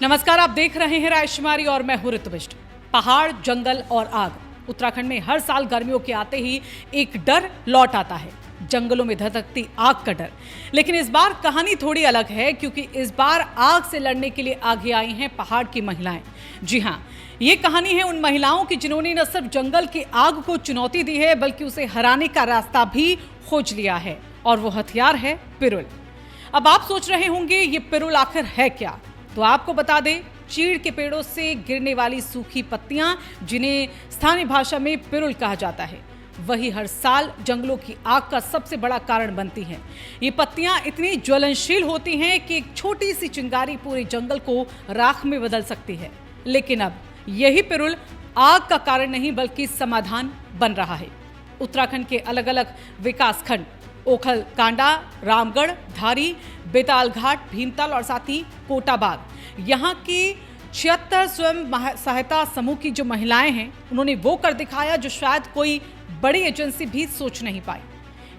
नमस्कार, आप देख रहे हैं रायशुमारी और मैं हूं ऋतुविष्ट। पहाड़, जंगल और आग। उत्तराखंड में हर साल गर्मियों के आते ही एक डर लौट आता है, जंगलों में धधकती आग का डर। लेकिन इस बार कहानी थोड़ी अलग है, क्योंकि इस बार आग से लड़ने के लिए आगे आई हैं पहाड़ की महिलाएं। जी हाँ, ये कहानी है उन महिलाओं की जिन्होंने न सिर्फ जंगल की आग को चुनौती दी है, बल्कि उसे हराने का रास्ता भी खोज लिया है। और वो हथियार है पिरुल। अब आप सोच रहे होंगे ये पिरुल आखिर है क्या? तो आपको बता दें, चीड़ के पेड़ों से गिरने वाली सूखी पत्तियां, जिन्हें स्थानीय भाषा में पिरुल कहा जाता है, वही हर साल जंगलों की आग का सबसे बड़ा कारण बनती हैं। ये पत्तियां इतनी ज्वलनशील होती हैं कि एक छोटी सी चिंगारी पूरे जंगल को राख में बदल सकती है। लेकिन अब यही पिरुल आग का कारण नहीं, बल्कि समाधान बन रहा है। उत्तराखंड के अलग अलग विकास खंड ओखल कांडा, रामगढ़, धारी, बेताल घाट, भीमताल और साथ ही कोटाबाग, यहाँ की 76 स्वयं सहायता समूह की जो महिलाएं हैं, उन्होंने वो कर दिखाया जो शायद कोई बड़ी एजेंसी भी सोच नहीं पाई।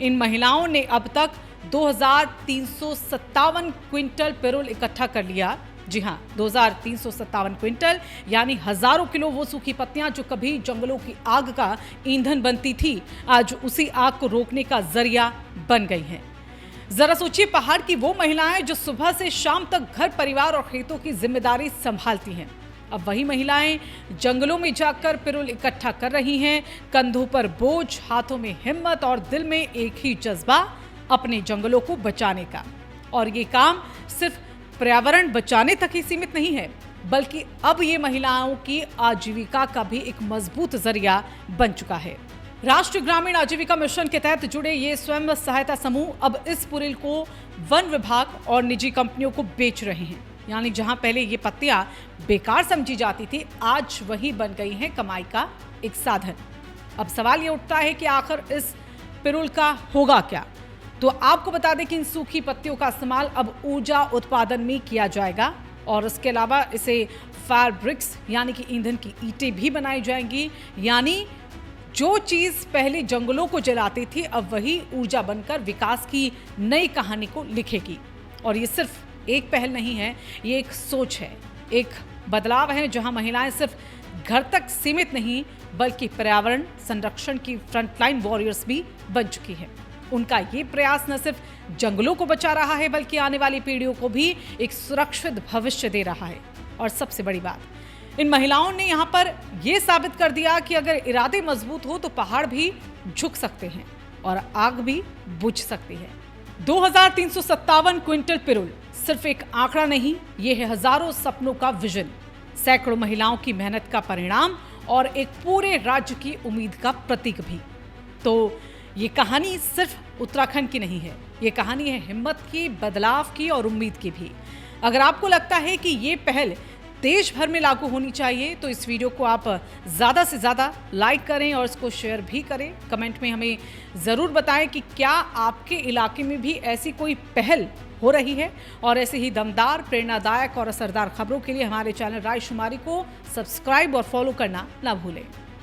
इन महिलाओं ने अब तक 2357 क्विंटल पिरुल इकट्ठा कर लिया। जी हाँ, 2357 क्विंटल, यानी हजारों किलो वो सूखी पत्तियां जो कभी जंगलों की आग का ईंधन बनती थी, आज उसी आग को रोकने का जरिया बन गई हैं। जरा सोचिए, पहाड़ की वो महिलाएं जो सुबह से शाम तक घर, परिवार और खेतों की जिम्मेदारी संभालती हैं, अब वही महिलाएं जंगलों में जाकर पिरुल इकट्ठा कर रही हैं। कंधों पर बोझ, हाथों में हिम्मत और दिल में एक ही जज्बा, अपने जंगलों को बचाने का। और ये काम सिर्फ पर्यावरण बचाने तक ही सीमित नहीं है, बल्कि अब ये महिलाओं की आजीविका का भी एक मजबूत जरिया बन चुका है। राष्ट्रीय ग्रामीण आजीविका मिशन के तहत जुड़े ये स्वयं सहायता समूह अब इस पिरुल को वन विभाग और निजी कंपनियों को बेच रहे हैं। यानी जहां पहले ये पत्तियां बेकार समझी जाती थी, आज वही बन गई हैं कमाई का एक साधन। अब सवाल ये उठता है कि आखिर इस पिरुल का होगा क्या? तो आपको बता दें कि इन सूखी पत्तियों का इस्तेमाल अब ऊर्जा उत्पादन में किया जाएगा, और इसके अलावा इसे फायर ब्रिक्स यानी कि ईंधन की ईंटें भी बनाई जाएंगी। यानी जो चीज़ पहले जंगलों को जलाती थी, अब वही ऊर्जा बनकर विकास की नई कहानी को लिखेगी। और ये सिर्फ एक पहल नहीं है, ये एक सोच है, एक बदलाव है, जहां महिलाएं सिर्फ घर तक सीमित नहीं, बल्कि पर्यावरण संरक्षण की फ्रंटलाइन वॉरियर्स भी बन चुकी है। उनका ये प्रयास न सिर्फ जंगलों को बचा रहा है, बल्कि आने वाली पीढ़ियों को भी एक सुरक्षित भविष्य दे रहा है। और सबसे बड़ी बात, इन महिलाओं ने यहाँ पर यह साबित कर दिया कि अगर इरादे मजबूत हो तो पहाड़ भी झुक सकते हैं और आग भी बुझ सकती है। 2357 क्विंटल पिरुल सिर्फ एक आंकड़ा नहीं, ये है हजारों सपनों का विजन, सैकड़ों महिलाओं की मेहनत का परिणाम और एक पूरे राज्य की उम्मीद का प्रतीक भी। तो ये कहानी सिर्फ उत्तराखंड की नहीं है, ये कहानी है हिम्मत की, बदलाव की और उम्मीद की भी। अगर आपको लगता है कि ये पहल देश भर में लागू होनी चाहिए, तो इस वीडियो को आप ज़्यादा से ज़्यादा लाइक करें और इसको शेयर भी करें। कमेंट में हमें ज़रूर बताएं कि क्या आपके इलाके में भी ऐसी कोई पहल हो रही है। और ऐसे ही दमदार, प्रेरणादायक और असरदार खबरों के लिए हमारे चैनल रायशुमारी को सब्सक्राइब और फॉलो करना ना भूलें।